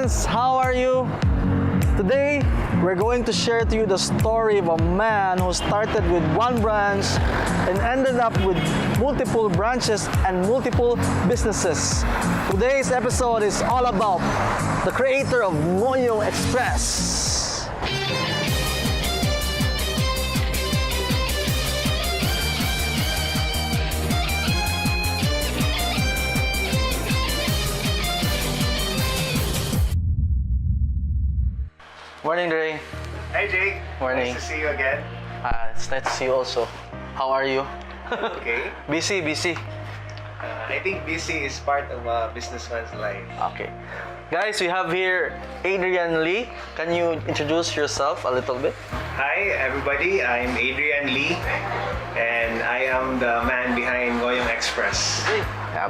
friends, how are you? Today, we're going to share to you the story of a man who started with one branch and ended up with multiple branches and multiple businesses. Today's episode is all about the creator of Ngohiong Express. Morning, Dre. Hi, Jake. Morning. Nice to see you again. It's nice to see you also. How are you? Okay. Busy. I think busy is part of a businessman's life. Okay. Guys, we have here Adrian Lee. Can you introduce yourself a little bit? Hi, everybody. I'm Adrian Lee, and I am the man behind Ngohiong Express.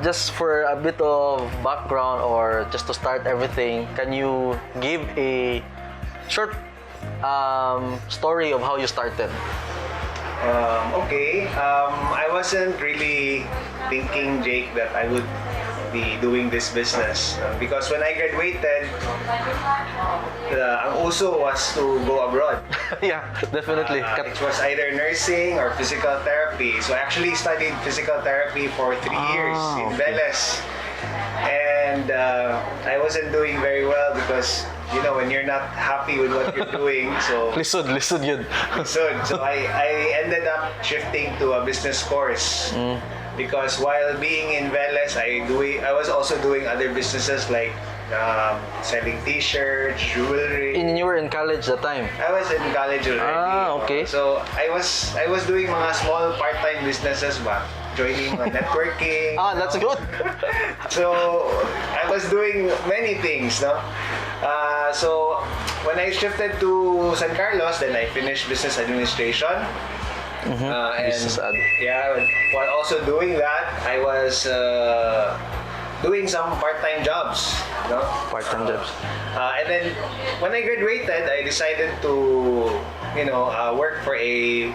Just for a bit of background or just to start everything, can you give a short story of how you started? Okay. I wasn't really thinking, Jake, that I would be doing this business because when I graduated, ang uso was to go abroad. Yeah, definitely. It was either nursing or physical therapy. So I actually studied physical therapy for 3 years in Veles. And I wasn't doing very well because, you know, when you're not happy with what you're doing, so... Lisod yun. So I ended up shifting to a business course. Because while being in Veles, I was also doing other businesses like selling t-shirts, jewelry. And you were in college that time? I was in college already. Okay. So I was doing mga small part-time businesses ba? Joining networking. That's good. So I was doing many things, no? So when I shifted to San Carlos, then I finished business administration. Yeah, while also doing that, I was doing some part-time jobs, no? Part-time jobs. And then when I graduated, I decided to, work for a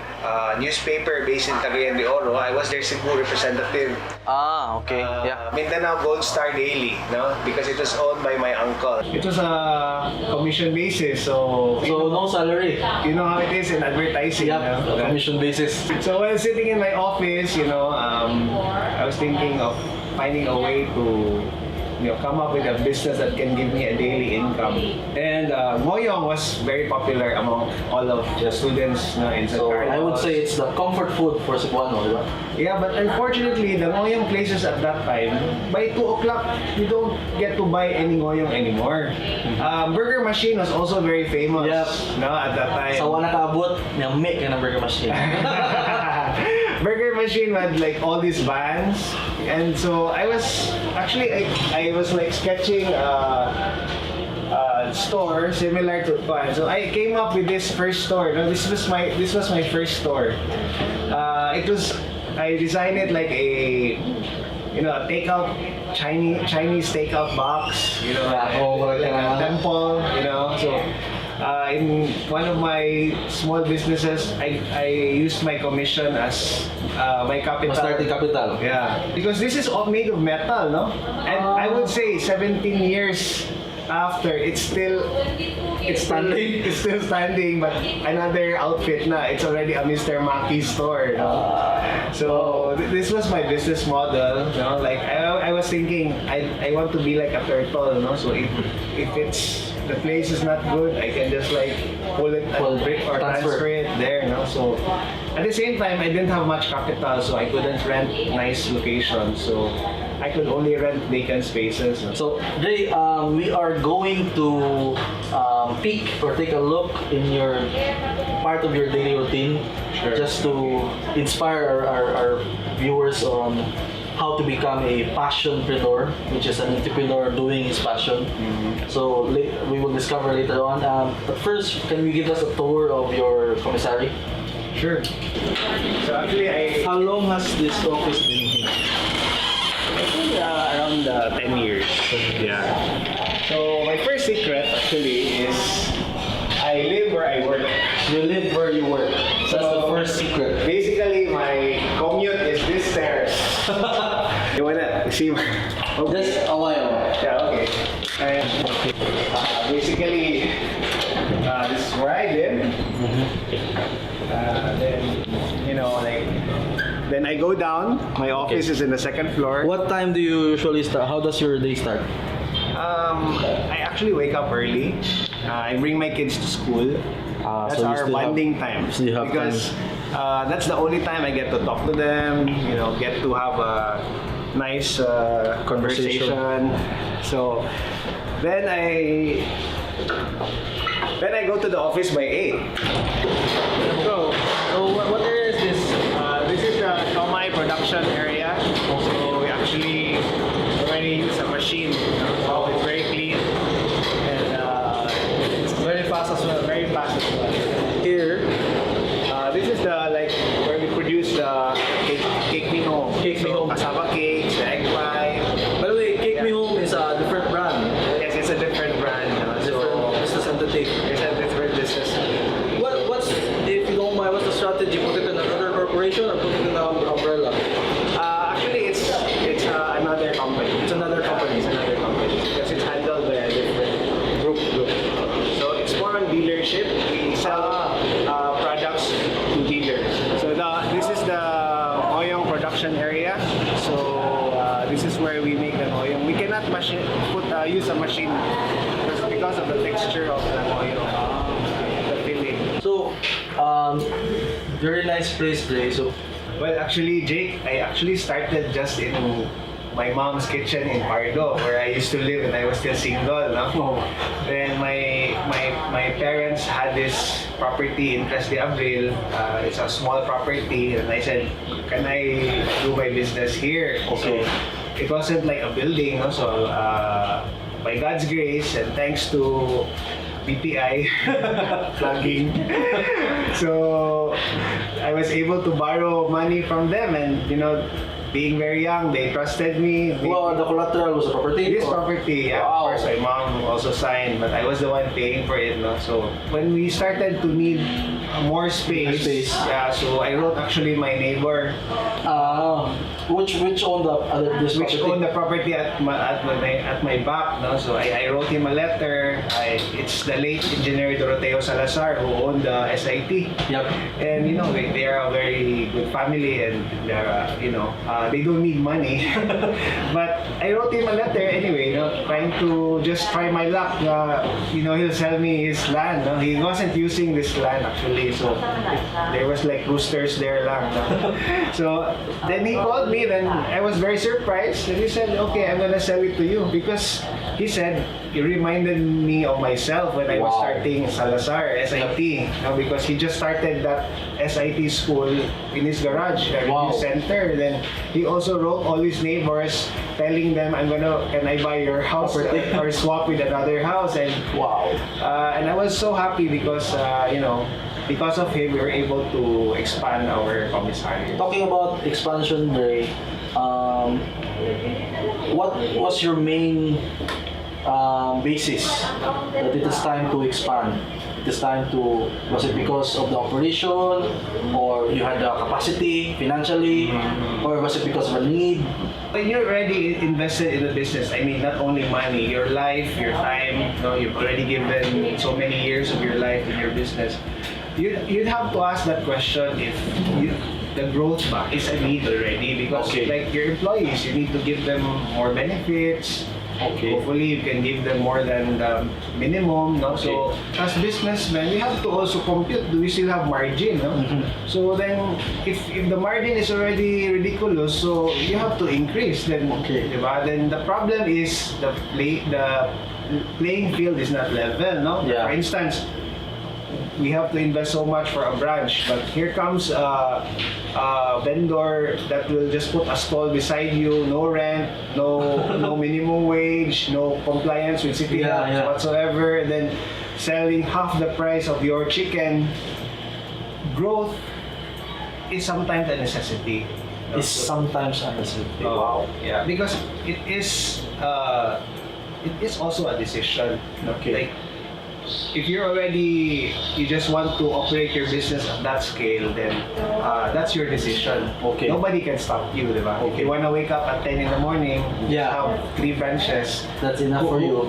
newspaper based in Cagayan de Oro. I was their Cebu representative. Okay. Yeah. Mindanao Gold Star Daily, no? Because it was owned by my uncle. It was a commission basis, so no salary. you know how it is in advertising. Yeah, no? commission basis. So while sitting in my office, I was thinking of finding a way to come up with a business that can give me a daily income. And Ngohiong was very popular among all of the students in San Carlos. I would say it's the comfort food for Cebuano, di ba? Yeah, but unfortunately, the Ngohiong places at that time, by 2 o'clock, you don't get to buy any Ngohiong anymore. Burger machine was also very famous at that time. Sa wala nakaabot, nyamik ka ng burger machine. Burger machine had like all these vans, and so I was like sketching a store similar to one. So I came up with this first store. No, this was my first store. I designed it like a takeout Chinese takeout box. Like a temple. So. In one of my small businesses, I used my commission as my capital. Starting capital. Yeah, because this is all made of metal, no? And I would say 17 years after, it's still standing, but another outfit na. It's already a Mr. Maki store. No? So this was my business model. Like I was thinking, I want to be like a turtle, no? So if the place is not good, I can just like pull it and transfer it there, no? So at the same time, I didn't have much capital, so I couldn't rent nice locations. So I could only rent vacant spaces. So, Dre, we are going to peek or take a look in your part of your daily routine, just to inspire our viewers on how to become a passionpreneur, which is an entrepreneur doing his passion. So we will discover later on. But first, can you give us a tour of your commissary? Sure. So actually, How long has this office been here? I think around 10 years. Yeah. So my first secret actually is I live where I work. You live where you work. So that's the first secret. Basically, my commute is this stairs. You wanna see Just a while. Yeah, okay. And basically, this is where I live. Then, you know, like, then I go down. My office is in the second floor. What time do you usually start? How does your day start? I actually wake up early. I bring my kids to school. That's so you our still bonding time. so you have because that's the only time I get to talk to them. You know, get to have a nice conversation. So then I go to the office by 8. So what area is this? this is the Shomai production area. So we actually already use a machine. So it's very clean and it's very fast as well. Very fast as well. Here, this is the like where we produce the cake me home. Cake Me Home. Cassava cakes, the egg pie. By the way, Cake Me Home is a different brand. Yes, it's a different brand. Different business entity. It's a different business. What's, if you don't mind, what's the strategy? Put it in another corporation or put it in an umbrella? Actually, it's another company. It's another company. It's another company because it's handled by a different group. So it's more on dealership. We sell products to dealers. So this is the Ngohiong production area. So this is where we make the Ngohiong. We cannot use a machine because of the texture of the Ngohiong, the filling. So, very nice place, Dre. So, Well, actually, Jake, I actually started just in my mom's kitchen in Pardo, where I used to live when I was still single. No? Then my parents had this property in Tres de Abril. It's a small property, and I said, "Can I do my business here?" Okay. So it wasn't like a building, no? So by God's grace and thanks to BPI plugging. So I was able to borrow money from them, and you know, being very young, they trusted me. well, the collateral was a property? This or- property, yeah, Wow. of course, my mom also signed, but I was the one paying for it. No? So when we started to need more space, yeah, so I wrote actually my neighbor, which owned the other this which property? owned the property at my back. No? So I wrote him a letter. It's the late engineer Doroteo Salazar who owned the SIT. Yep. And you know, they are a very good family, and they're they don't need money. But I wrote him a letter anyway, you know, trying to just try my luck. You know, he'll sell me his land. No? He wasn't using this land actually, so there was like roosters there lang. No? So then he called me. Then I was very surprised, and he said, "Okay, I'm gonna sell it to you," because he said it reminded me of myself when I was Wow. starting Salazar SIT. You know, because he just started that SIT school in his garage, a review Wow. center. Then he also wrote all his neighbors, telling them, can I buy your house or swap with another house?" And Wow. and I was so happy because because of him, we were able to expand our commissary. Talking about expansion, Dre, what was your main basis that it is time to expand? It is time to, was it because of the operation, or you had the capacity financially, or was it because of a need? When you're already invested in the business, I mean, not only money, your life, your time, you know, you've already given so many years of your life in your business. You'd have to ask that question if the growth is a need already, because Okay. like your employees, you need to give them more benefits. Okay. Hopefully, you can give them more than the minimum. No? So, as businessmen, we have to also compute. Do we still have margin? No? So then, if the margin is already ridiculous, so you have to increase. Then, diba? Then the problem is the playing field is not level. No? Yeah. For instance, we have to invest so much for a branch, but here comes a vendor that will just put a stall beside you, no rent, no minimum wage, no compliance with city laws whatsoever, and then selling half the price of your chicken. Growth is sometimes a necessity. Is sometimes a necessity. Wow. Yeah, because it is also a decision. Okay. Like, if you just want to operate your business at that scale, then that's your decision. Okay. Nobody can stop you, diba? If Okay. you want to wake up at 10 in the morning, Yeah. have 3 branches. That's enough for you.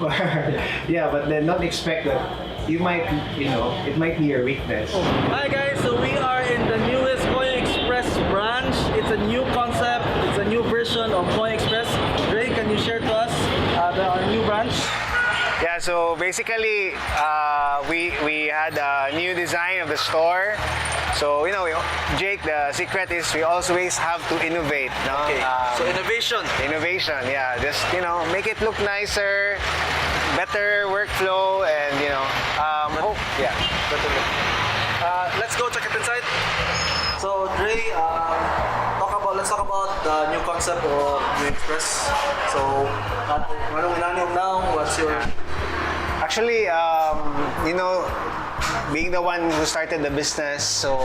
Yeah, but then don't expect that you might, it might be your weakness. Hi guys, so we are in the newest Ngohiong Express branch. It's a new concept, it's a new version of Ngohiong Express. Ray, can you share to us our new branch? Yeah, so basically, we had a new design of the store. So, Jake, the secret is we always have to innovate. No? Okay, so innovation. Innovation, yeah. Just, make it look nicer, better workflow, and, yeah. Let's go check it inside. So Ray, let's talk about the new concept of New Express. So, what's your... Actually, being the one who started the business, so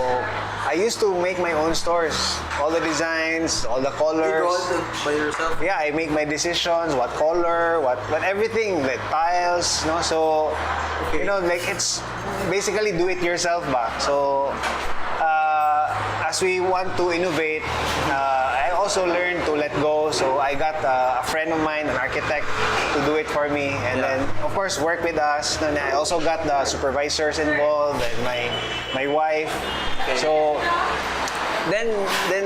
I used to make my own stores. All the designs, all the colors. You draw it by yourself? Yeah, I make my decisions, what color, what everything, like tiles, so, Okay. like it's basically do it yourself ba. So, as we want to innovate, I also learned to let go. So I got a friend of mine, an architect, to do it for me, and then of course work with us. And I also got the supervisors involved and my wife. Okay. So then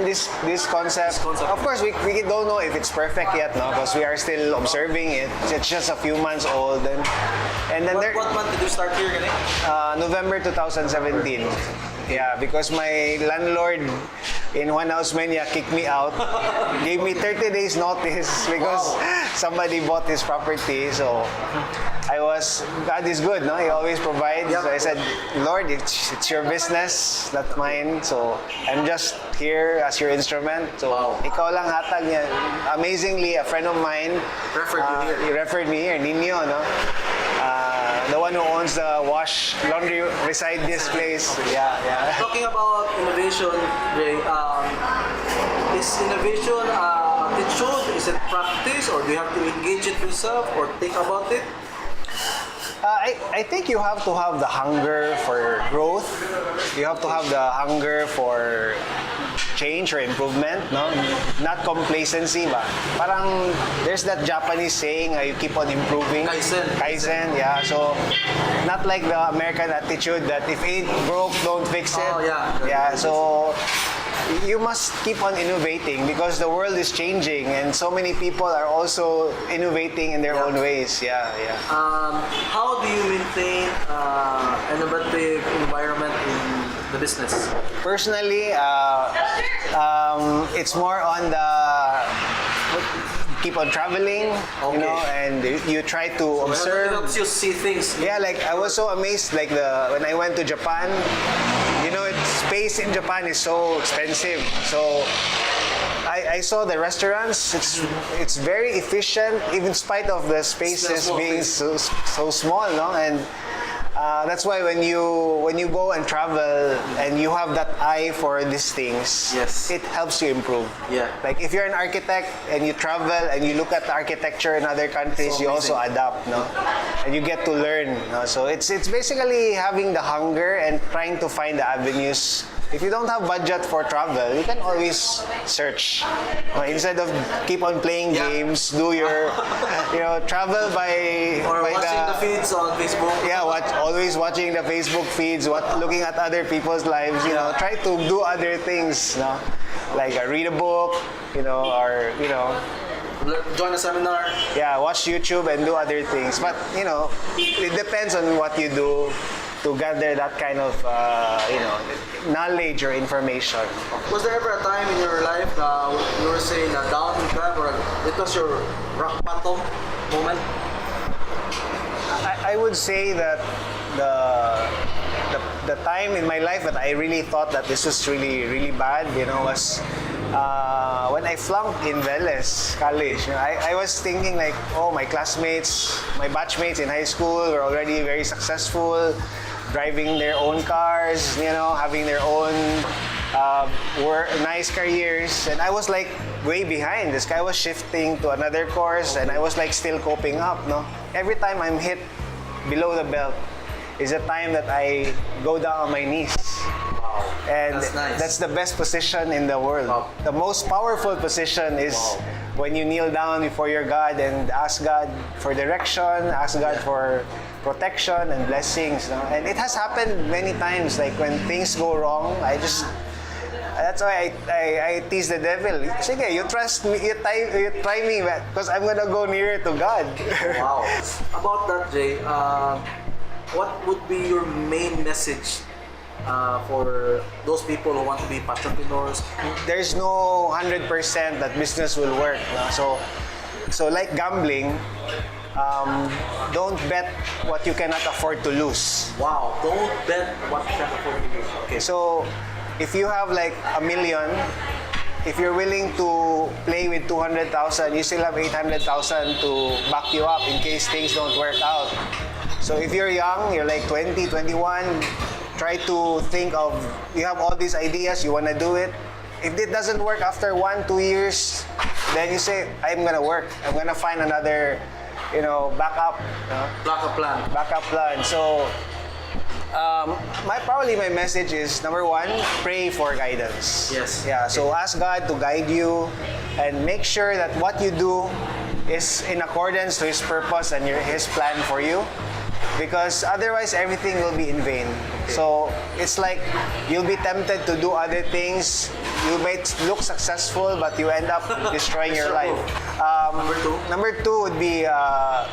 this concept, of course we don't know if it's perfect yet, no, because we are still observing it. It's just a few months old, and then What month did you start here, Gani? November 2017. Yeah, because my landlord in One House Mania kicked me out, gave me 30 days notice because somebody bought his property. So God is good, no? He always provides. Yep. So I said, Lord, it's your business, not mine. So I'm just here as your instrument. So ikaw lang hatag niya. Amazingly, a friend of mine Referred you here. He referred me here, Nino, no? The one who owns the laundry beside this place. Yeah. Talking about innovation, Ray, is innovation attitude? Is it practice, or do you have to engage it yourself or think about it? I think you have to have the hunger for growth. You have to have the hunger for change or improvement, no? Not complacency ba? Parang there's that Japanese saying, you keep on improving. Kaizen, yeah. So not like the American attitude that if it broke, don't fix it. Oh, yeah. Yeah, so you must keep on innovating because the world is changing and so many people are also innovating in their own ways. Yeah. How do you maintain an innovative environment in the business? Personally, it's more on the keep on traveling, and you try to observe. It helps you see things. Yeah, like I was so amazed, like when I went to Japan, space in Japan is so expensive. So I saw the restaurants. It's very efficient, even in spite of the spaces being so small, no? And that's why when you go and travel and you have that eye for these things, yes, it helps you improve. Yeah. Like if you're an architect and you travel and you look at the architecture in other countries, So you also adapt, no? And you get to learn, no? So it's basically having the hunger and trying to find the avenues. If you don't have budget for travel, you can always search. Instead of keep on playing games, do your, travel by watching the feeds on Facebook. Yeah, always watching the Facebook feeds, looking at other people's lives. Try to do other things. No? Like read a book, or join a seminar. Yeah, watch YouTube and do other things. But it depends on what you do to gather that kind of knowledge or information. Was there ever a time in your life you were saying a down in grab, or it was your rock bottom moment? I would say that the time in my life that I really thought that this was really, really bad, was when I flunked in Veles College. I was thinking like, my classmates, my batchmates in high school were already very successful, driving their own cars, having their own nice careers, and I was like way behind. This guy was shifting to another course, and I was like still coping up. No, every time I'm hit below the belt, is a time that I go down on my knees. Wow. And That's nice. that's the best position in the world. Wow. The most powerful position is Wow. when you kneel down before your God and ask God for direction, ask God for protection and blessings. No? And it has happened many times. Like when things go wrong, that's why I tease the devil. Sige, you trust me, you try me, because I'm gonna go nearer to God. Wow. About that, Jay, what would be your main message for those people who want to be entrepreneurs? There's no 100% that business will work. No? So like gambling, don't bet what you cannot afford to lose. Wow, don't bet what you can afford to lose. Okay. So if you have like $1 million, if you're willing to play with 200,000, you still have 800,000 to back you up in case things don't work out. So if you're young, you're like 20, 21, try to think of, you have all these ideas, you want to do it. If it doesn't work after 1-2 years, then you say, I'm gonna work. I'm gonna find another, backup. Backup plan. So, probably my message is, number one, pray for guidance. Yes. Yeah. So ask God to guide you, and make sure that what you do is in accordance to His purpose and His plan for you. Because otherwise, everything will be in vain. Okay. So it's like you'll be tempted to do other things. You may look successful, but you end up destroying your life. Number two would be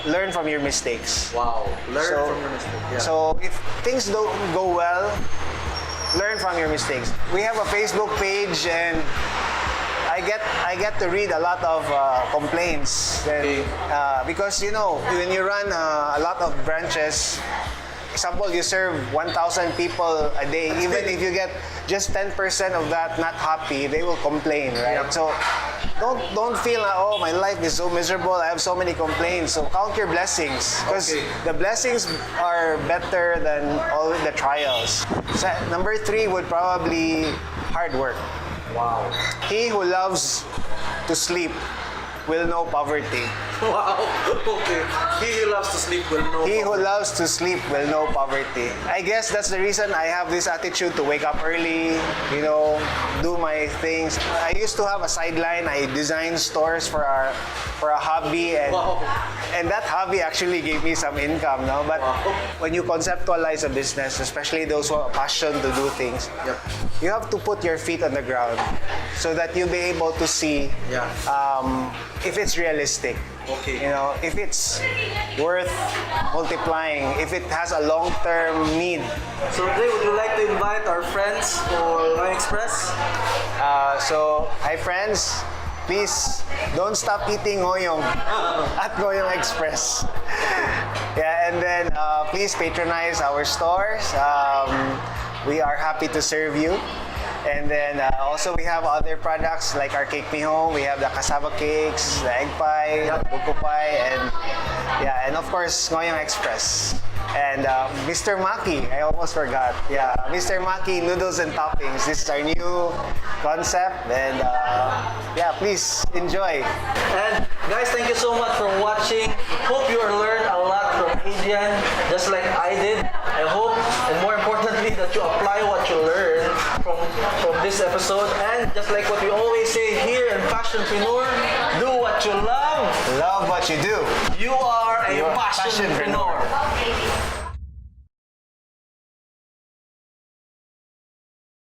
learn from your mistakes. Wow, learn from your mistakes. Yeah. So if things don't go well, learn from your mistakes. We have a Facebook page, and I get to read a lot of complaints. Because when you run a lot of branches, example, you serve 1,000 people a day. Even if you get just 10% of that not happy, they will complain, right? Yeah. So don't feel like, oh, my life is so miserable, I have so many complaints. So count your blessings, because the blessings are better than all the trials. So, number 3 would probably hard work. Wow. He who loves to sleep will know poverty. Wow. Okay. He who loves to sleep will know. He who loves to sleep will know poverty. I guess that's the reason I have this attitude to wake up early, do my things. I used to have a sideline. I designed stores for a hobby, and that hobby actually gave me some income. No? But when you conceptualize a business, especially those who have a passion to do things, you have to put your feet on the ground so that you'll be able to see if it's realistic. Okay. If it's worth multiplying, if it has a long-term need. So Jay, would you like to invite our friends for Ngohiong Express? So, hi friends, please don't stop eating Ngohiong at Ngohiong Express. Yeah, and then please patronize our stores. We are happy to serve you. And then also we have other products like our Cake Me Home. We have the cassava cakes, the egg pie, the buko pie, and of course Ngohiong Express. And Mr. Maki, I almost forgot. Yeah, Mr. Maki noodles and toppings. This is our new concept, and please enjoy. And guys, thank you so much for watching. Hope you learned a lot from Adrian, just like I did. I hope, and more importantly, that you apply what you learned from this episode. And just like what we always say here in Passionpreneur, do what you love. Love what you do. You are a You're a passionpreneur.